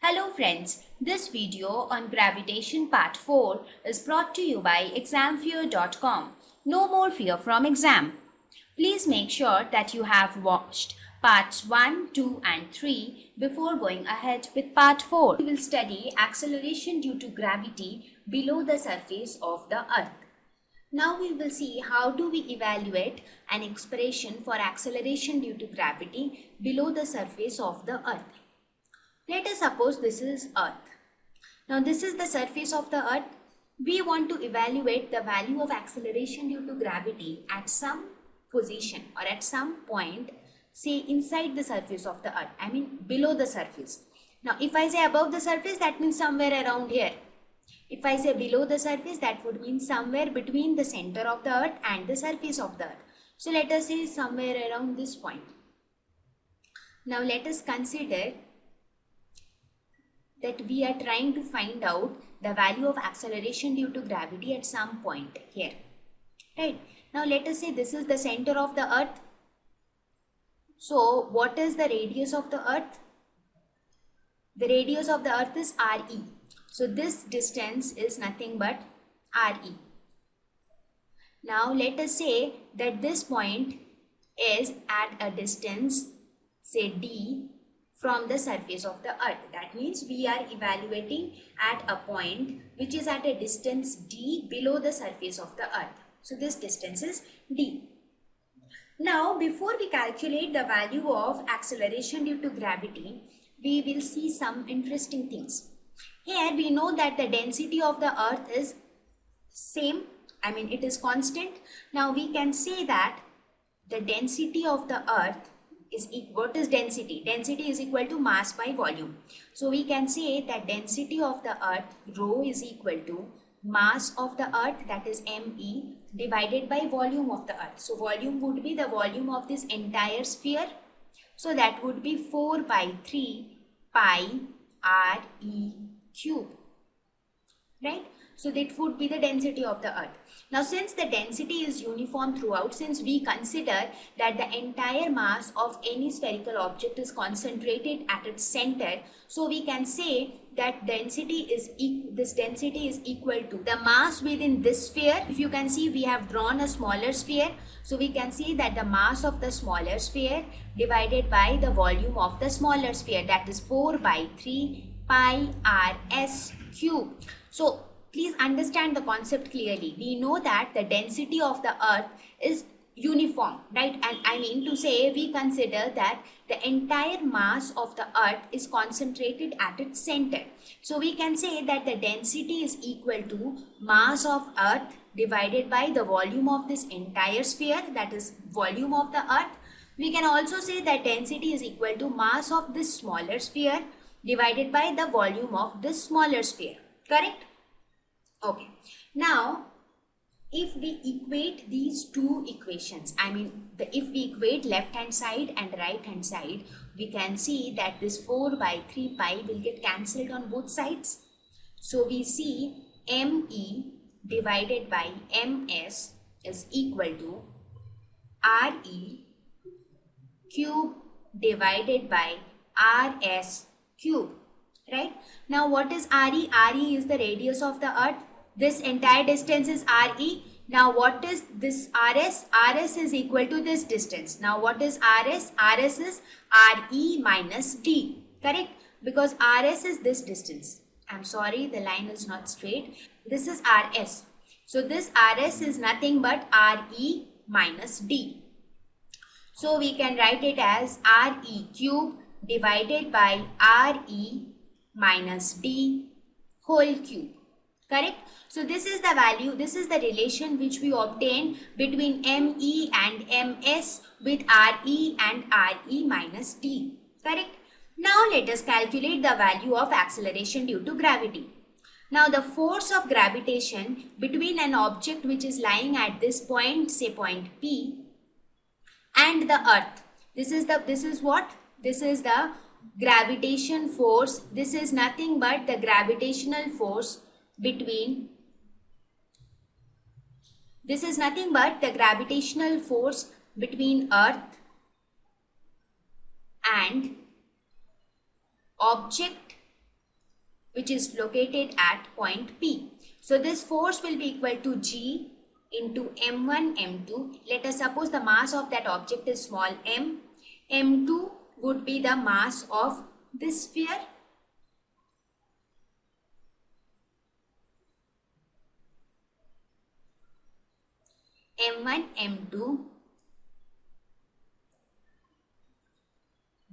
Hello friends, this video on gravitation part 4 is brought to you by examfear.com. No more fear from exam. Please make sure that you have watched parts 1, 2 and 3 before going ahead with part 4. We will study acceleration due to gravity below the surface of the earth. Now we will see how do we evaluate an expression for acceleration due to gravity below the surface of the earth. Let us suppose this is earth. Now this is the surface of the earth. We want to evaluate the value of acceleration due to gravity at some position or at some point, say inside the surface of the earth. I mean below the surface. Now if I say above the surface, that means somewhere around here. If I say below the surface, that would mean somewhere between the center of the earth and the surface of the earth. So let us say somewhere around this point. Now let us consider that we are trying to find out the value of acceleration due to gravity at some point here. Right. Now let us say this is the center of the earth. So what is the radius of the earth? The radius of the earth is RE. So this distance is nothing but RE. Now let us say that this point is at a distance, say D, from the surface of the earth. That means we are evaluating at a point which is at a distance D below the surface of the earth. So this distance is D. Now before we calculate the value of acceleration due to gravity, we will see some interesting things. Here we know that the density of the earth is same, I mean it is constant. Now we can say that the density of the earth is what is density? Density is equal to mass by volume. So we can say that density of the earth rho is equal to mass of the earth, that is me, divided by volume of the earth. So volume would be the volume of this entire sphere. So that would be 4 by 3 pi re cube, right? So that would be the density of the earth. Now since the density is uniform throughout, since we consider that the entire mass of any spherical object is concentrated at its center, so we can say that this density is equal to the mass within this sphere. If you can see, we have drawn a smaller sphere, so we can see that the mass of the smaller sphere divided by the volume of the smaller sphere, that is 4 by 3 pi rs cube. So please understand the concept clearly. We know that the density of the earth is uniform, right? And I mean to say, we consider that the entire mass of the earth is concentrated at its center. So we can say that the density is equal to mass of earth divided by the volume of this entire sphere, that is volume of the earth. We can also say that density is equal to mass of this smaller sphere divided by the volume of this smaller sphere, correct? Okay, now if we equate these two equations, I mean if we equate left hand side and right hand side, we can see that this 4 by 3 pi will get cancelled on both sides. So we see me divided by ms is equal to re cube divided by rs cube, right? Now what is re? Re is the radius of the earth. This entire distance is re. Now what is this rs? Rs is equal to this distance. Now what is rs? Rs is re minus d, correct? Because rs is this distance. I'm sorry, the line is not straight. This is rs. So this rs is nothing but re minus d. So we can write it as re cube divided by re minus d whole cube, correct? So this is the value, this is the relation which we obtain between me and ms with re and re minus d, correct? Now let us calculate the value of acceleration due to gravity. Now the force of gravitation between an object which is lying at this point, say point P, and the earth, this is what? This is the gravitation force. This is nothing but the gravitational force between, this is nothing but the gravitational force between earth and object which is located at point P. So this force will be equal to G into M1, M2. Let us suppose the mass of that object is small m. M2 would be the mass of this sphere. M1, M2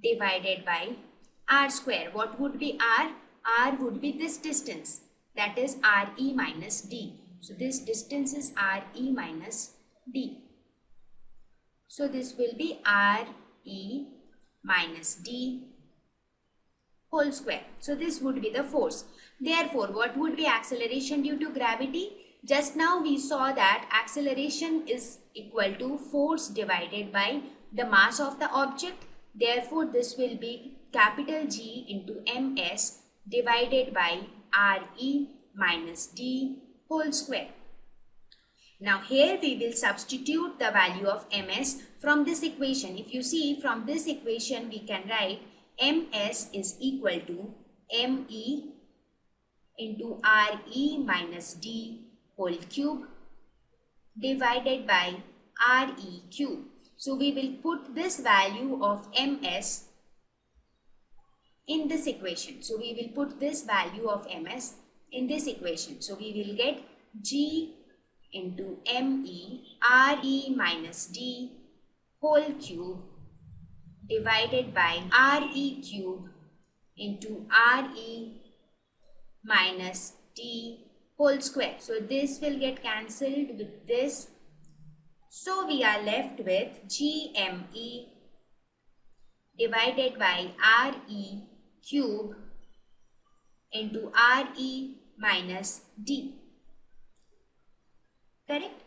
divided by r square. What would be r? R would be this distance, that is Re minus d. So this distance is Re minus d. So this will be Re minus d whole square. So this would be the force. Therefore, what would be acceleration due to gravity? Just now we saw that acceleration is equal to force divided by the mass of the object. Therefore, this will be capital G into ms divided by Re minus d whole square. Now here we will substitute the value of ms from this equation. If you see, from this equation we can write ms is equal to me into Re minus d whole cube divided by Re cube. So we will put this value of ms in this equation. So we will put this value of ms in this equation. So we will get G into me Re minus d whole cube divided by Re cube into Re minus d whole square. So this will get cancelled with this. So we are left with Gme divided by Re cube into Re minus d. Correct?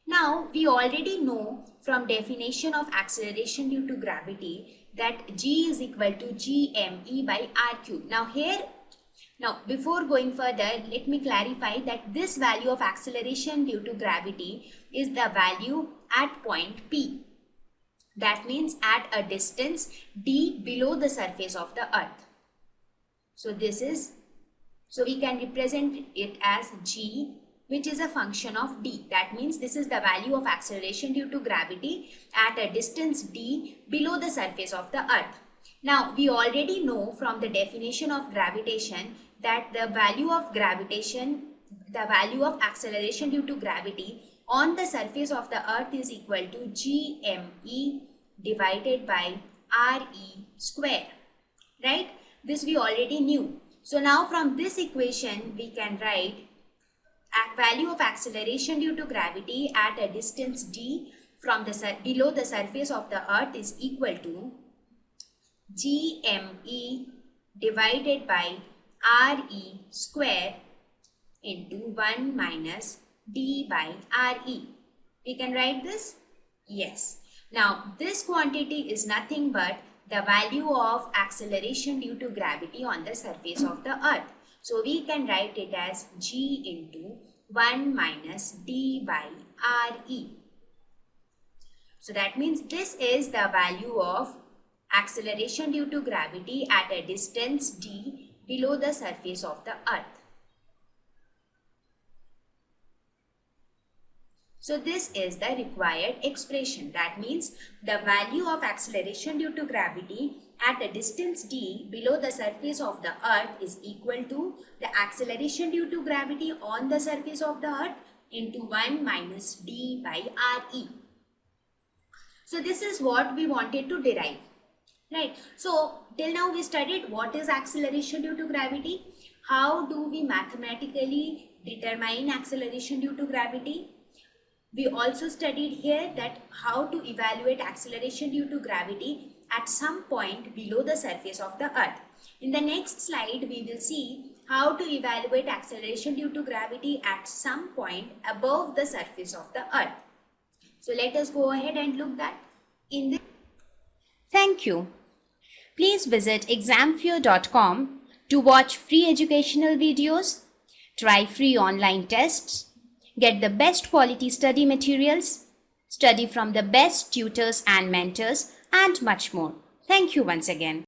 Now we already know from definition of acceleration due to gravity that G is equal to Gme by R cube. Now before going further, let me clarify that this value of acceleration due to gravity is the value at point P. That means at a distance d below the surface of the earth. So we can represent it as G, which is a function of d. That means this is the value of acceleration due to gravity at a distance d below the surface of the earth. Now we already know from the definition of gravitation that the value of acceleration due to gravity on the surface of the earth is equal to Gme divided by Re square. Right? This we already knew. So now from this equation we can write value of acceleration due to gravity at a distance d from the below the surface of the earth is equal to Gme divided by Re square into 1 minus d by Re. We can write this? Yes. Now this quantity is nothing but the value of acceleration due to gravity on the surface of the earth. So we can write it as G into 1 minus d by Re. So that means this is the value of acceleration due to gravity at a distance d below the surface of the earth. So this is the required expression. That means the value of acceleration due to gravity at a distance d below the surface of the earth is equal to the acceleration due to gravity on the surface of the earth into 1 minus d by Re. So this is what we wanted to derive. Right. So till now we studied what is acceleration due to gravity. How do we mathematically determine acceleration due to gravity? We also studied here that how to evaluate acceleration due to gravity at some point below the surface of the earth. In the next slide, we will see how to evaluate acceleration due to gravity at some point above the surface of the earth. So let us go ahead and look that in this. Thank you. Please visit examfear.com to watch free educational videos, try free online tests, get the best quality study materials, study from the best tutors and mentors, and much more. Thank you once again.